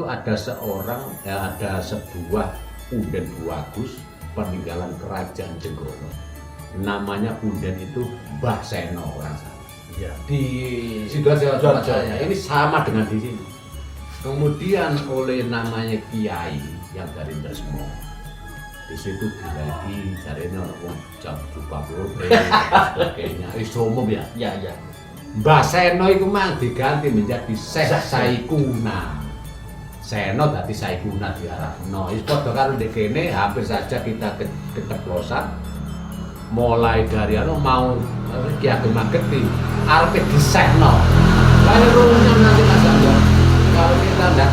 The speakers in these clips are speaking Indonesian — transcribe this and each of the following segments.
ada sebuah punden bagus peninggalan kerajaan Jenggono. Namanya punden itu Mbah Seno orang sana. Ya, di Sidoarjo ya. ini sama dengan di sini. Kemudian oleh namanya Kiai yang dari Tresmo. Di situ dilagi jarene orang jam 20 sebagainya. Iso umum ya. Ya. Mbah Seno itu mang diganti menjadi Syekh Saikuna. Seno dadi Saikuna diarahno. Wis padha karo ndek kene hampir saja kita keceplosan. Mulai dari mau Ki Ageng Mageti arepe disehno. Lalunya nanti Mas kalau kita enggak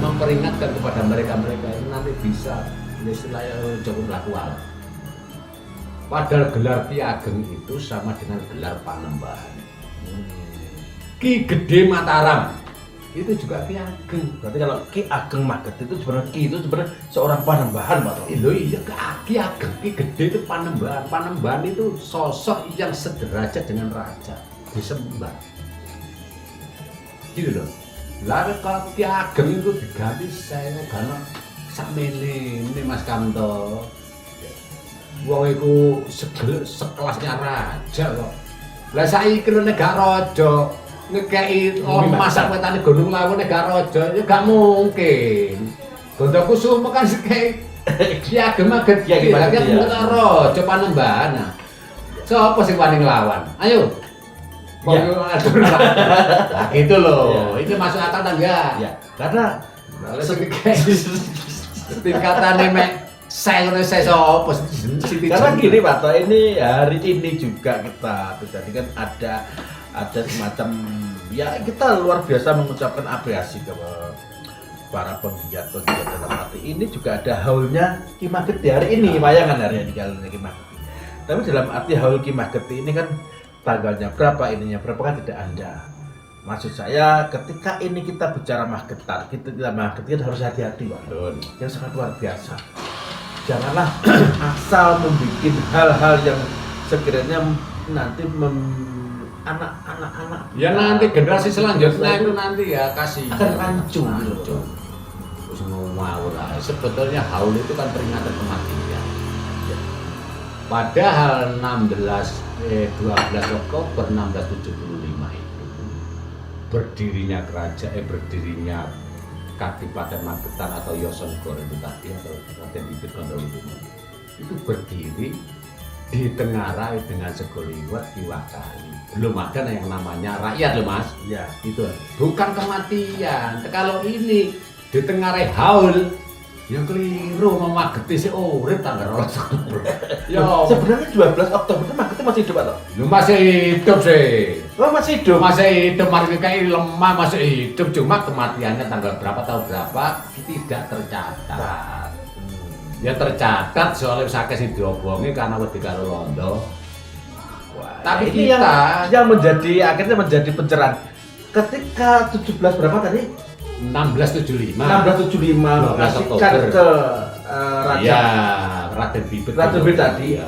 memperingatkan kepada mereka itu nanti bisa istilahnya cukup lakual. Padahal gelar Ki Ageng itu sama dengan gelar Panembahan. Ki Gede Mataram itu juga Ki Ageng. Berarti kalau Ki Ageng Mageti itu sebenarnya Ki itu sebenarnya seorang Panembahan, Pak. Iya, Ki Ageng, Ki Gede itu Panembahan. Panembahan itu sosok yang sederajat dengan raja, disembah. Gitu loh. Lalu kalau Ki Ageng itu diganti saya karena sakmene ini Mas Kamto. Wong iku sekelasnya raja kok. Lah saiki lho nek gak raja ngekeki masak wetane Gunung Lawu nek gak raja ya gak mungkin. Gondokusuma kan sekeki Ki Ageng Mageti ya kan raja Panembahan. Sopo sing wani nglawan? Ayo. Nah, gitu loh. Ini masuk akal enggak? Ya, karena tingkatannya mek saya sopo karena gini Pak Toh, ini hari ini juga kita tadi kan ada semacam ya kita luar biasa mengucapkan apresiasi ke para penggiat dalam arti ini juga ada haulnya Ki Mageti hari ini, bayangan hari ini kalau Ki Mageti. Tapi dalam arti haul Ki Mageti ini kan tanggalnya berapa, ininya berapa kan tidak ada. Maksud saya ketika ini kita bicara Magetan, kita harus hati-hati Pak. Yang sangat luar biasa. Janganlah asal membuat hal-hal yang sekiranya nanti anak-anak ya nanti generasi selanjutnya itu nanti ya kasih hancur. Sebetulnya haul itu kan peringatan kematian. Padahal 12 Oktober 1675 itu berdirinya Kadipaten Magetan atau Yosongkor itu tadi atau Raden Bibit Kondowitimo itu berdiri ditengarai dengan segoliwat diwakali. Belum ada yang namanya rakyat loh Mas. Ya, itu bukan kematian. Kalau ini ditengarai haul yang keliru Mageti si urip tanggal 12 Oktober. Ya, sebenarnya 12 Oktober itu Mageti masih hidup atau? Lu masih hidup sih. Oh, masih hidup. Masih hidup, kayak lemah masih hidup, cuma kematiannya tanggal berapa tahun berapa tidak tercatat. Ya tercatat soalnya sakit sing diobongi karena wedi karo londo. Tapi ini kita yang menjadi akhirnya menjadi pencerahan. Ketika 17 berapa tadi? 1675 12 Oktober ke Raja ya, Raden Bibit tadi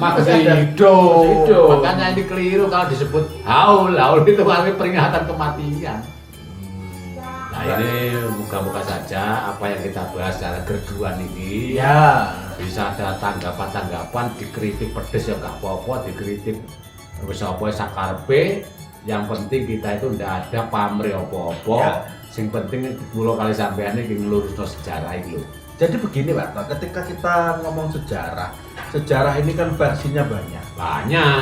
masih hidup. Makanya ini keliru kalau disebut haul itu artinya peringatan kematian. Nah ini moga-moga saja apa yang kita bahas secara gerduan ini ya bisa ada tanggapan dikritik pedes ya gak apa-apa, dikritik wis apa sakarpe. Yang penting kita itu ndak ada pamrih apa-apa ya. Yang penting kula kali sampeyan iki nglurusno sejarah iki lho. Jadi begini Pak, ketika kita ngomong sejarah ini kan versinya banyak.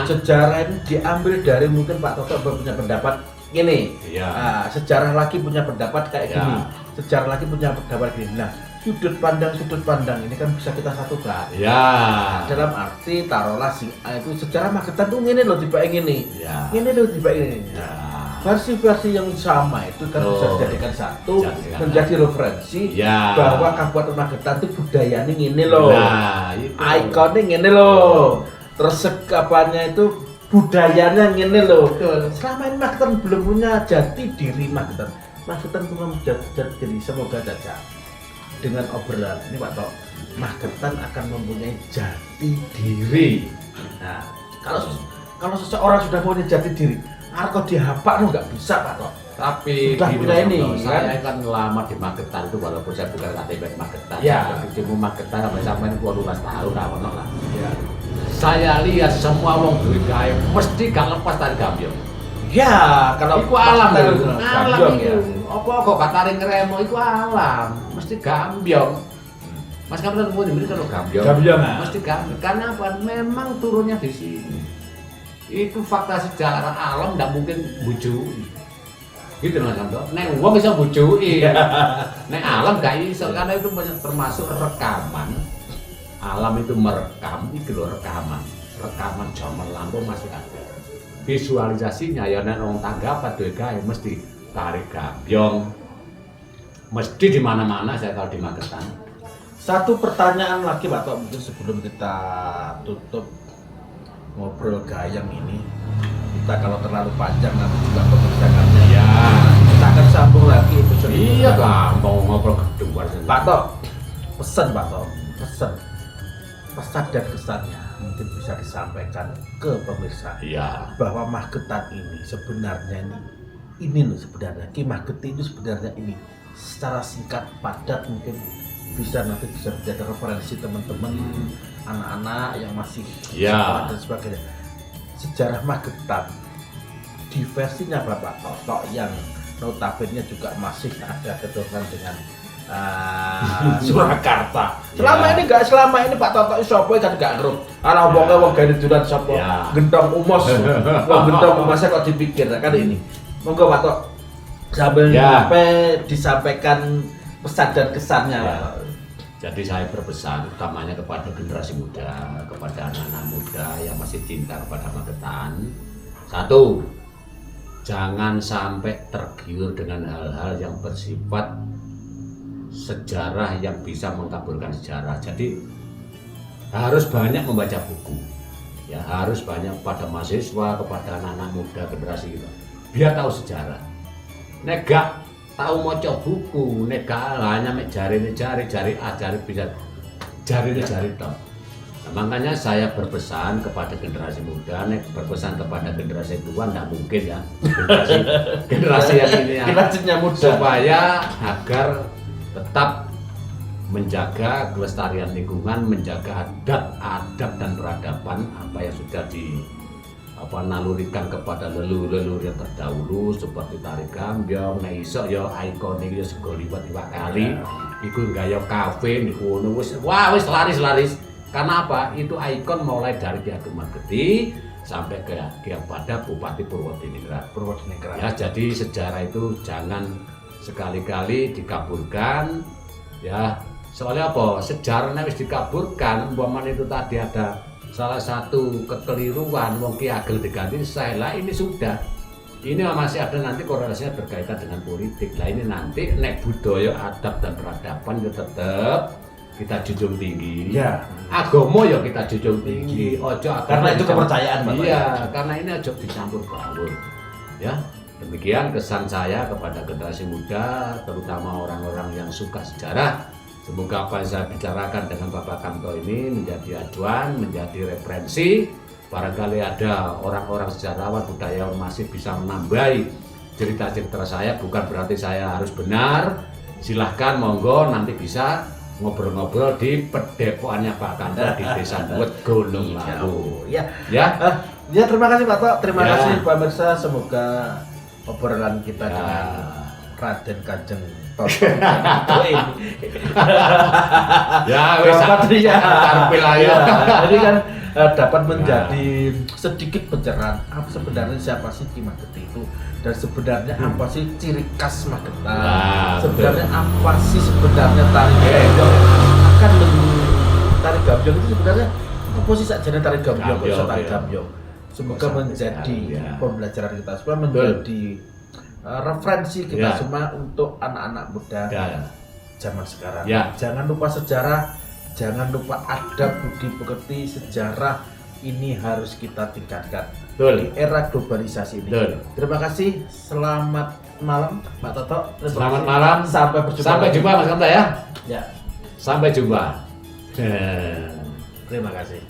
Sejarah ini diambil dari mungkin Pak Toto punya pendapat gini. Iya. Nah, sejarah lagi punya pendapat kayak gini. Sejarah lagi punya pendapat gini. Nah, sudut pandang ini kan bisa kita satukan. Ya. Dalam arti taruhlah itu sejarah Magetan tuh ngene loh tiba ngene. Ya. Ngene loh tiba ngene. Ya. Versi-versi yang sama itu kan bisa dijadikan satu menjadi referensi bahwa Kabupaten Magetan itu budayanya ngene loh. Nah, ikonnya ngene loh. Terus sekapannya itu budayanya ngene loh. Selama ini Magetan belum punya jati diri Magetan. Magetan belum jati diri, semoga saja dengan obrolan ini Pak Tok, Magetan akan mempunyai jati diri. Nah, kalau seseorang sudah punya jati diri, arko dihapakno nggak bisa Pak Tok. Tapi Sudah gini, punya ini, Mas, kan? saya kan lama di Magetan itu walaupun saya bukan KTP Magetan. Ya. Tapi di Magetan sampai 12 tahun lah. Ya. Saya lihat semua wong duwe gawe mesti gak lepas tari gambyong. Ya, kalau Iku alam pas lho. tari Alam gambyong itu. Apa kok katare ngremo iku alam, mesti gambyong. Mas kamu pun ini kalau gambyong. Gambyong, ah. Mesti gambyong. Karena apa? Memang turunnya di sini. Itu fakta sejarah alam ndak mungkin bujui. Gitu Mas Kamto. Nek wong bisa bujui. Nek alam gak iso karena itu termasuk rekaman. Alam itu merekam, itu loh rekaman zaman lampau masih ada. Visualisasinya ya nek wong tanggapan duwe gawe mesti tarik gambyong. Mesti di mana-mana saya kalau di Magetan. Satu pertanyaan lagi Pak Tok, mungkin sebelum kita tutup ngobrol gayang ini. Kita kalau terlalu panjang nanti juga perbincangannya. Ya, Kita akan sambung lagi episode iya ini. gampang ngobrol kedua. Pak Tok, pesan Pak Tok, pesan dan kesannya mungkin bisa disampaikan ke pemirsa Iya. bahwa Magetan ini sebenarnya ini loh sebenarnya Ki Magetan itu sebenarnya ini secara singkat padat mungkin bisa nanti bisa menjadi referensi teman-teman anak-anak yang masih Ya. sekolah dan sebagainya. Sejarah Magetan di versinya Bapak Toto yang notabene juga masih ada keturunan dengan Surakarta. Selama ini Pak Toto sapa kan gak ngerti. Ana wong gawe dulan sapa Ya. gentong umos. Wong gentong umosnya kok dipikir kan ini. Monggo Pak Tok sambil Ya. sampai disampaikan pesan dan kesannya. Ya. Jadi saya berpesan utamanya kepada generasi muda, kepada anak-anak muda yang masih cinta kepada Magetan. Satu, jangan sampai tergiur dengan hal-hal yang bersifat sejarah yang bisa mengkaburkan sejarah. Jadi harus banyak membaca buku. Ya, harus banyak pada mahasiswa, kepada anak-anak muda generasi kita. Biar tahu sejarah. Nek gak tahu maca buku, nek gak hanya mek jari bisa jari toh. Nah, makanya saya berpesan kepada generasi muda, nek berpesan kepada generasi tua nggak mungkin ya. Generasi yang ini ya, Generasinya muda. supaya agar tetap menjaga kelestarian lingkungan, menjaga adab dan peradaban apa yang sudah nalurikan kepada leluhur yang terdahulu seperti tari gambyong, nek iso ya ikon iki ya sego liwat iwak kali, iku gaya kafe niku ngono wis laris. Karena apa? Itu ikon mulai dari Ki Ageng Mageti sampai ke pada Bupati Purwodiningrat. Ya, jadi sejarah itu jangan sekali-kali dikaburkan ya. Soalnya apa? Sejarahnya wis dikaburkan, umpamanya itu tadi ada salah satu kekeliruan wong Ki Ageng diganti saya ini sudah. Ini masih ada nanti korelasinya berkaitan dengan politik. Lah ini nanti nek budaya, adab dan peradaban itu tetap kita junjung tinggi. Ya. Agama ya kita junjung tinggi. Ojo Karena itu kepercayaan Bapak. Iya, karena ini ojo dicampur baur. Ya. Demikian kesan saya kepada generasi muda, terutama orang-orang yang suka sejarah. Semoga apa yang saya bicarakan dengan Bapak Kamto ini menjadi acuan, menjadi referensi. Barangkali ada orang-orang sejarawan budayawan masih bisa menambahi cerita-cerita saya. Bukan berarti saya harus benar. Silahkan monggo nanti bisa ngobrol-ngobrol di pedepokannya Pak Kamto di Desa Duet Gunung Lawu. Ya. Ya. Ya terima kasih Pak Tok. Terima Ya. kasih pemirsa. Semoga obrolan kita Ya. dengan Raden Kanjeng Toto ini. Ya, wis Dapat ya. karpil ayo. Ya, jadi kan dapat menjadi sedikit pencerahan apa sebenarnya siapa sih Ki Mageti itu dan sebenarnya apa sih ciri khas Magetan. Nah, Sebenarnya apa sih sebenarnya tari gambyong akan tari gambyong itu sebenarnya apa sih saja tari gambyong kok iso tari ya. gambyong. Semoga Sampai menjadi ya. pembelajaran kita semua, menjadi referensi kita Ya. semua untuk anak-anak muda Ya. zaman sekarang. Ya. Jangan lupa sejarah, jangan lupa adab budi pekerti, sejarah ini harus kita tingkatkan di Betul. era globalisasi ini. Betul. Terima kasih, selamat malam Pak Toto. Terima Selamat kasih. malam. Sampai berjumpa. Sampai lagi. jumpa Mas Kamto ya. Ya, Sampai jumpa. terima kasih.